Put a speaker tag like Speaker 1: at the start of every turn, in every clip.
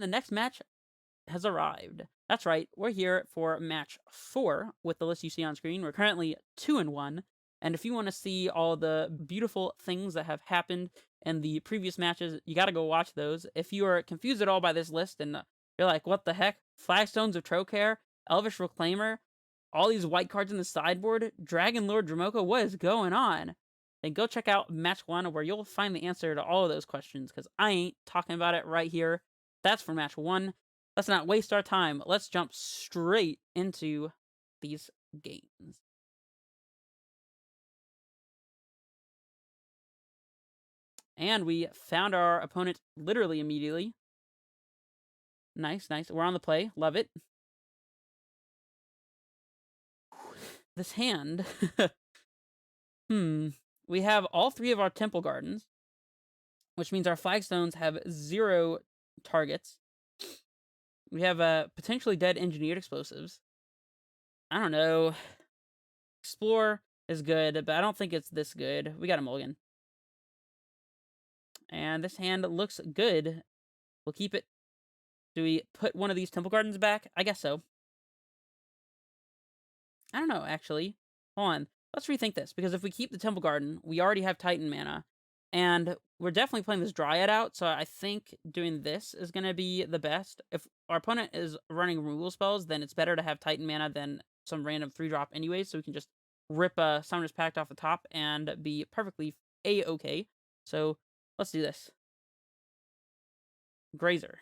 Speaker 1: the next match has arrived. That's right, we're here for match 4 with the list you see on screen. We're currently 2-1, and if you want to see all the beautiful things that have happened in the previous matches, you got to go watch those. If you are confused at all by this list and you're like, what the heck? Flagstones of Trokair, Elvish Reclaimer, all these white cards in the sideboard, Dragon Lord Dromoka, what is going on? Then go check out match 1 where you'll find the answer to all of those questions, because I ain't talking about it right here. That's for match 1. Let's not waste our time. Let's jump straight into these games. And we found our opponent literally immediately. Nice, nice. We're on the play. Love it. This hand. We have all 3 of our Temple Gardens, which means our Flagstones have 0 targets. We have potentially dead engineered explosives. I don't know. Explore is good, but I don't think it's this good. We got a mulligan. And this hand looks good. We'll keep it. Do we put one of these Temple Gardens back? I guess so. I don't know, actually. Hold on. Let's rethink this, because if we keep the Temple Garden, we already have Titan mana, and we're definitely playing this Dryad out, so I think doing this is going to be the best. If our opponent is running removal spells, then it's better to have Titan mana than some random 3-drop anyways, so we can just rip a Summoner's Pact off the top and be perfectly A-okay. So, let's do this. Grazer.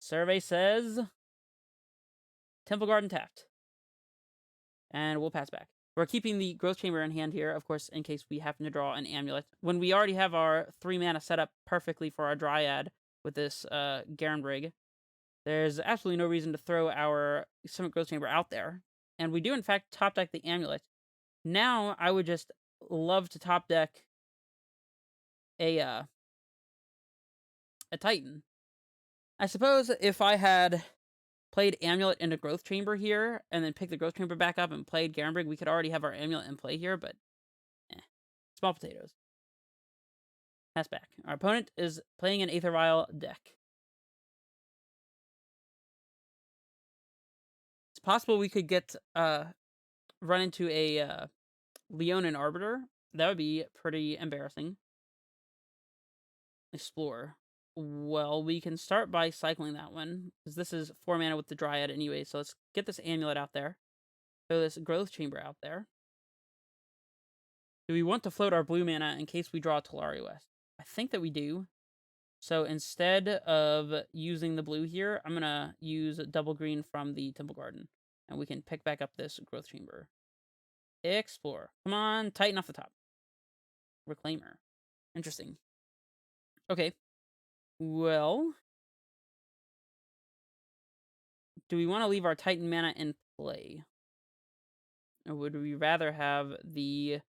Speaker 1: Survey says Temple Garden tapped. And we'll pass back. We're keeping the Growth Chamber in hand here, of course, in case we happen to draw an Amulet. When we already have our 3 mana set up perfectly for our Dryad with this Garenbrig, there's absolutely no reason to throw our Summit Growth Chamber out there. And we do, in fact, top deck the Amulet. Now, I would just love to top deck a Titan. I suppose if I had played Amulet into Growth Chamber here, and then picked the Growth Chamber back up and played Garenbrig, we could already have our Amulet in play here, but small potatoes. Pass back. Our opponent is playing an Aether Vial deck. It's possible we could get run into a Leonin Arbiter. That would be pretty embarrassing. Explore. Well, we can start by cycling that one, because this is 4 mana with the Dryad anyway, so let's get this Amulet out there. Throw this Growth Chamber out there. Do we want to float our blue mana in case we draw Talari West? I think that we do. So instead of using the blue here, I'm going to use double green from the Temple Garden. And we can pick back up this Growth Chamber. Explore. Come on, Titan off the top. Reclaimer. Interesting. Okay. Well, do we want to leave our Titan mana in play? Or would we rather have the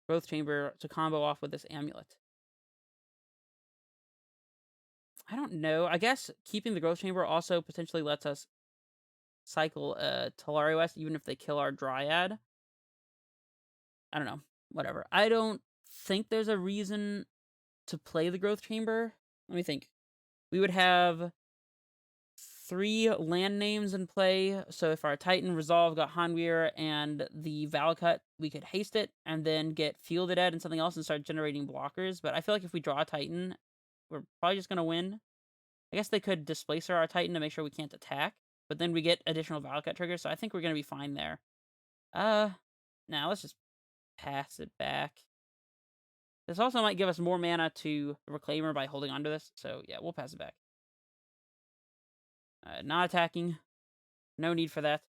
Speaker 1: Growth Chamber to combo off with this Amulet? I don't know. I guess keeping the Growth Chamber also potentially lets us cycle Talari West, even if they kill our Dryad. I don't know. Whatever. I don't think there's a reason to play the Growth Chamber. Let me think. We would have 3 land names in play, so if our Titan Resolve got Hanweir and the Valakut, we could haste it, and then get Fielded Ed and something else and start generating blockers, but I feel like if we draw a Titan, we're probably just going to win. I guess they could displace our Titan to make sure we can't attack, but then we get additional Valakut triggers, so I think we're going to be fine there. Now let's just pass it back. This also might give us more mana to Reclaimer by holding onto this, so yeah, we'll pass it back. Not attacking. No need for that.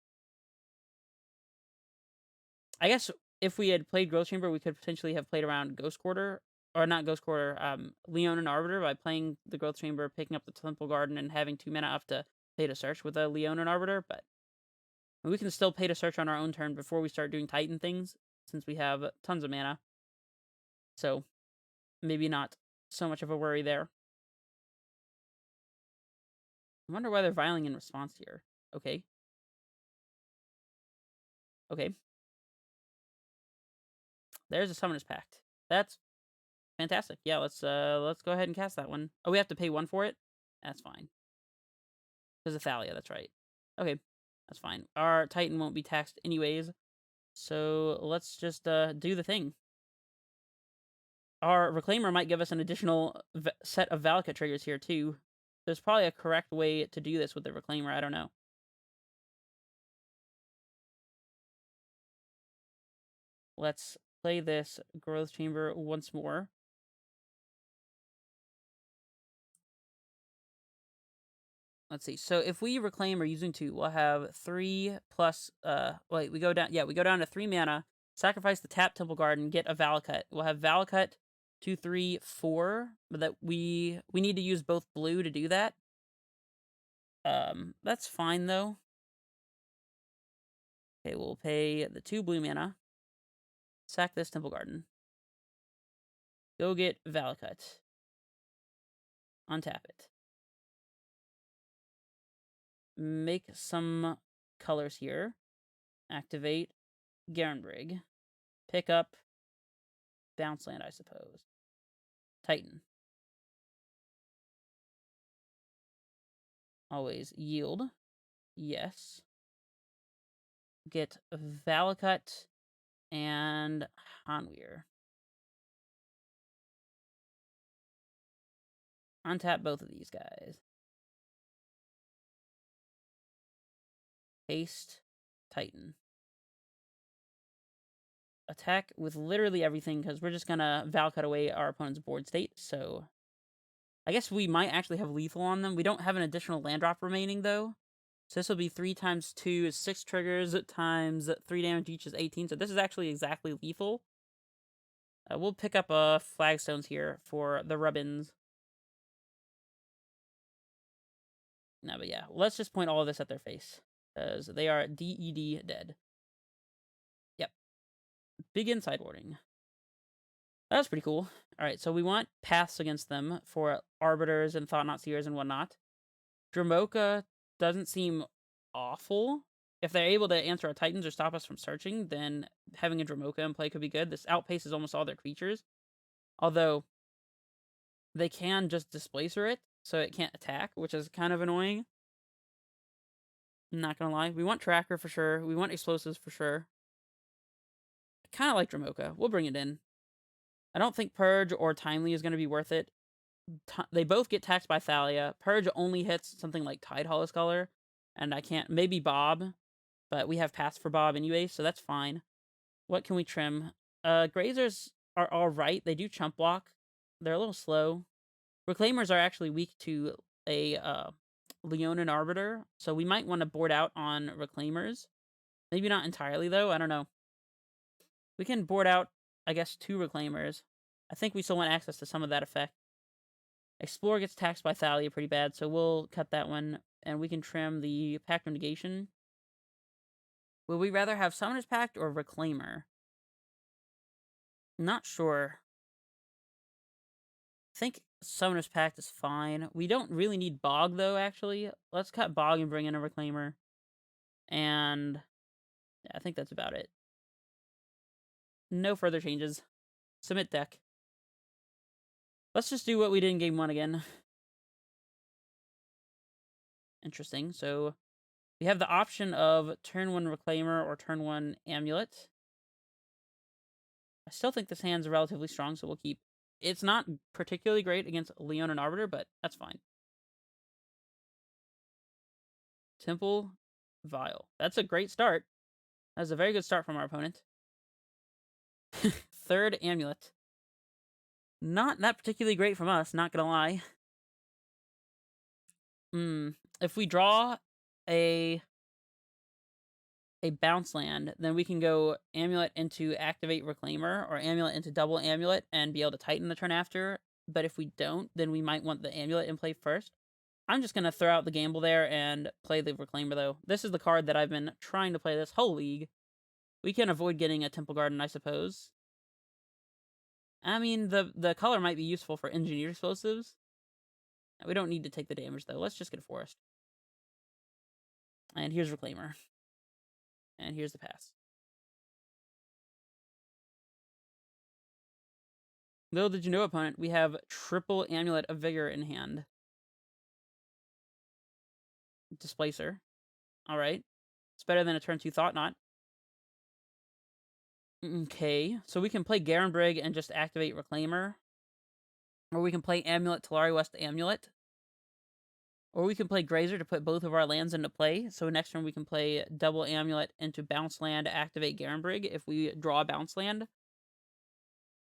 Speaker 1: I guess if we had played Growth Chamber, we could potentially have played around Ghost Quarter. Or not Ghost Quarter, Leonin Arbiter by playing the Growth Chamber, picking up the Temple Garden, and having 2 mana up to pay to search with a Leonin Arbiter, but we can still pay to search on our own turn before we start doing Titan things, since we have tons of mana. So, maybe not so much of a worry there. I wonder why they're vialing in response here. Okay. Okay. There's a Summoner's Pact. That's fantastic. Yeah, let's go ahead and cast that one. Oh, we have to pay 1 for it? That's fine. Because of Thalia, that's right. Okay, that's fine. Our Titan won't be taxed anyways. So let's just do the thing. Our Reclaimer might give us an additional set of Valakut triggers here, too. There's probably a correct way to do this with the Reclaimer. I don't know. Let's play this Growth Chamber once more. Let's see. So if we Reclaim or using 2, we'll have 3 plus, wait, we go down, yeah, we go down to 3 mana, sacrifice the tap Temple Garden, get a Valakut. We'll have Valakut 2, 3, 4, but that we need to use both blue to do that. That's fine, though. Okay, we'll pay the 2 blue mana, sack this Temple Garden, go get Valakut, untap it, make some colors here, activate Garenbrig, pick up Bounce Land, I suppose. Titan. Always yield. Yes. Get Valakut and Hanweir. Untap both of these guys. Haste Titan. Attack with literally everything, because we're just gonna Valakut away our opponent's board state, so I guess we might actually have lethal on them. We don't have an additional land drop remaining, though. So this will be 3 times 2 is 6 triggers, times 3 damage each is 18. So this is actually exactly lethal. We'll pick up Flagstones here for the Rubbins. No, but yeah, let's just point all of this at their face, because they are DED dead. Yep. Begin sideboarding. That was pretty cool. Alright, so we want paths against them for Arbiters and Thought-Knot Seers and whatnot. Dromoka doesn't seem awful. If they're able to answer our Titans or stop us from searching, then having a Dromoka in play could be good. This outpaces almost all their creatures. Although, they can just Displacer it, so it can't attack, which is kind of annoying. I'm not gonna lie. We want Tracker for sure. We want Explosives for sure. I kind of like Dromoka. We'll bring it in. I don't think Purge or Timely is going to be worth it. They both get taxed by Thalia. Purge only hits something like Tide Hollow Scholar, and I can't... Maybe Bob, but we have paths for Bob anyway, so that's fine. What can we trim? Grazers are alright. They do chump block. They're a little slow. Reclaimers are actually weak to a Leonin Arbiter, so we might want to board out on Reclaimers. Maybe not entirely, though. I don't know. We can board out, I guess, 2 Reclaimers. I think we still want access to some of that effect. Explorer gets taxed by Thalia pretty bad, so we'll cut that one, and we can trim the Pact of Negation. Would we rather have Summoner's Pact or Reclaimer? Not sure. I think Summoner's Pact is fine. We don't really need Bog, though, actually. Let's cut Bog and bring in a Reclaimer. And yeah, I think that's about it. No further changes. Submit deck. Let's just do what we did in Game 1 again. Interesting. So we have the option of turn 1 Reclaimer or turn 1 Amulet. I still think this hand's relatively strong, so we'll keep. It's not particularly great against Leon and Arbiter, but that's fine. Temple Vial. That's a great start. That's a very good start from our opponent. 3rd Amulet. Not that particularly great from us, not gonna lie. If we draw a bounce land, then we can go Amulet into activate Reclaimer, or Amulet into double Amulet, and be able to Titan the turn after. But if we don't, then we might want the Amulet in play first. I'm just going to throw out the gamble there and play the Reclaimer, though. This is the card that I've been trying to play this whole league. We can avoid getting a Temple Garden, I suppose. I mean, the color might be useful for Engineered Explosives. We don't need to take the damage, though. Let's just get a Forest. And here's Reclaimer. And here's the pass. Little did you know, opponent, we have triple Amulet of Vigor in hand. Displacer. Alright. It's better than a turn 2 Thought Knot. Okay, so we can play Garenbrig and just activate Reclaimer. Or we can play Amulet, Talari West Amulet. Or we can play Grazer to put both of our lands into play. So next turn we can play double Amulet into bounce land to activate Garenbrig if we draw a bounce land.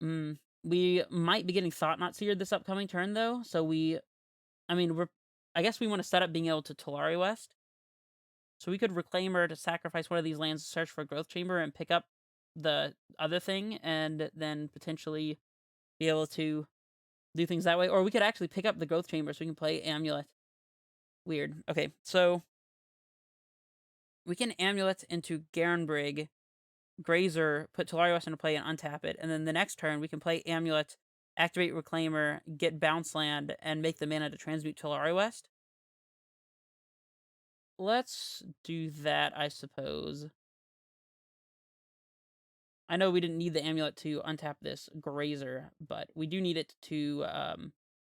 Speaker 1: We might be getting Thought Knot Seared this upcoming turn, though. So I guess we want to set up being able to Talari West. So we could Reclaimer to sacrifice one of these lands to search for a Growth Chamber and pick up the other thing, and then potentially be able to do things that way. Or we could actually pick up the Growth Chamber so we can play Amulet. Weird. Okay, so we can Amulet into Garenbrig, Grazer, put Talari West into play and untap it, and then the next turn we can play Amulet, activate Reclaimer, get Bounce Land, and make the mana to transmute Talari West. Let's do that, I suppose. I know we didn't need the Amulet to untap this Grazer, but we do need it to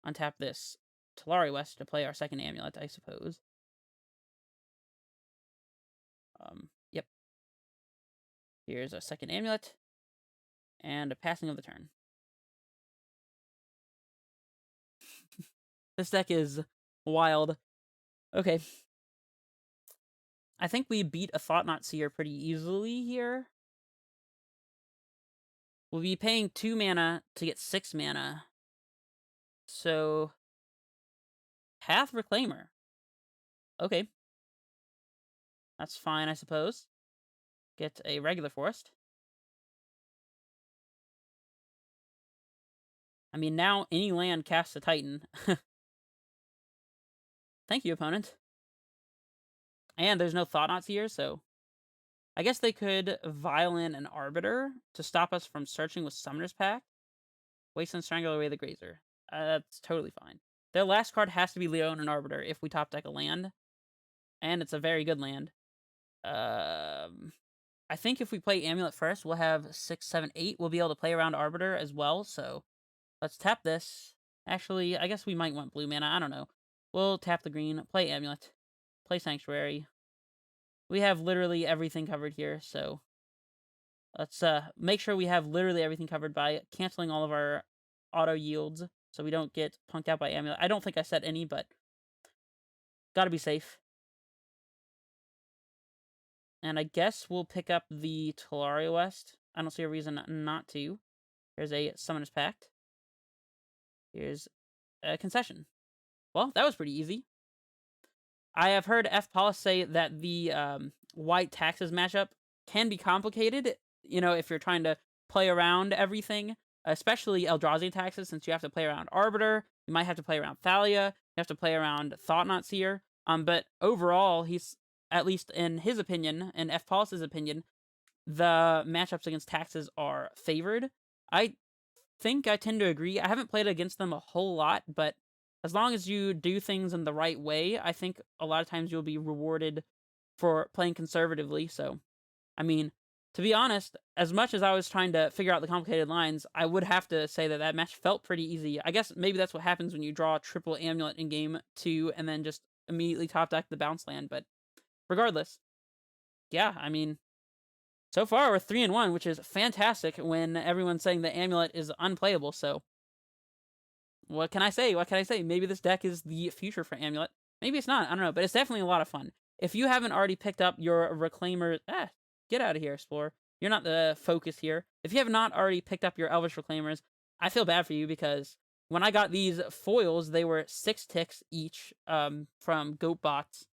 Speaker 1: untap this Talari West to play our second Amulet, I suppose. Yep. Here's a second Amulet, and a passing of the turn. This deck is wild. Okay. I think we beat a Thought Knot Seer pretty easily here. We'll be paying 2 mana to get 6 mana. So, Path Reclaimer. Okay. That's fine, I suppose. Get a regular forest. I mean, now any land casts a Titan. Thank you, opponent. And there's no Thought Knots here, so I guess they could Violin an Arbiter to stop us from searching with Summoner's Pact. Waste and Strangle away the Grazer. That's totally fine. Their last card has to be Leon and Arbiter if we top deck a land. And it's a very good land. I think if we play Amulet first, we'll have 6, 7, 8. We'll be able to play around Arbiter as well, so let's tap this. Actually, I guess we might want blue mana. I don't know. We'll tap the green, play Amulet, play Sanctuary. We have literally everything covered here, so let's make sure we have literally everything covered by canceling all of our auto yields so we don't get punked out by Amulet. I don't think I set any, but gotta be safe. And I guess we'll pick up the Talari West. I don't see a reason not to. Here's a Summoner's Pact. Here's a Concession. Well, that was pretty easy. I have heard FPollis say that the white taxes matchup can be complicated, if you're trying to play around everything, especially Eldrazi and Taxes, since you have to play around Arbiter, you might have to play around Thalia, you have to play around Thought Knot Seer, but overall, he's, at least in his opinion, in FPollis' opinion, the matchups against Taxes are favored. I think I tend to agree. I haven't played against them a whole lot, but as long as you do things in the right way, I think a lot of times you'll be rewarded for playing conservatively. So, I mean, to be honest, as much as I was trying to figure out the complicated lines, I would have to say that that match felt pretty easy. I guess maybe that's what happens when you draw a triple Amulet in game 2 and then just immediately top deck the bounce land. But regardless, yeah, I mean, so far we're 3-1, which is fantastic when everyone's saying the Amulet is unplayable. So, what can I say? What can I say? Maybe this deck is the future for Amulet. Maybe it's not. I don't know, but it's definitely a lot of fun. If you haven't already picked up your Reclaimer... get out of here, Explorer. You're not the focus here. If you have not already picked up your Elvish Reclaimers, I feel bad for you because when I got these foils, they were 6 ticks each from GoatBots,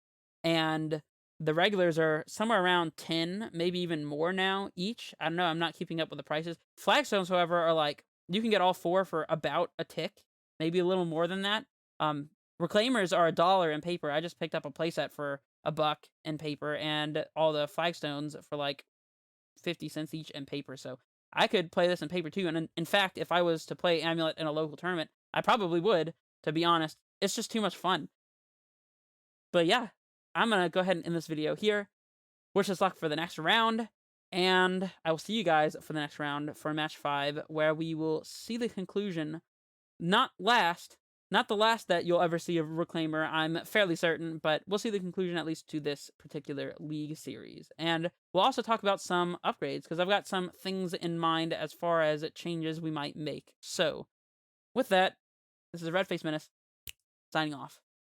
Speaker 1: and the regulars are somewhere around 10, maybe even more now each. I don't know. I'm not keeping up with the prices. Flagstones, however, are like, you can get all 4 for about a tick, maybe a little more than that. Reclaimers are $1 in paper. I just picked up a playset for $1 in paper, and all the Flagstones for like 50 cents each in paper. So I could play this in paper too. And in fact, if I was to play Amulet in a local tournament, I probably would, to be honest. It's just too much fun. But yeah, I'm going to go ahead and end this video here. Wish us luck for the next round. And I will see you guys for the next round for match 5, where we will see the conclusion, not last, Not the last that you'll ever see of Reclaimer, I'm fairly certain, but we'll see the conclusion at least to this particular League series. And we'll also talk about some upgrades, because I've got some things in mind as far as changes we might make. So, with that, this is Redface Menace, signing off.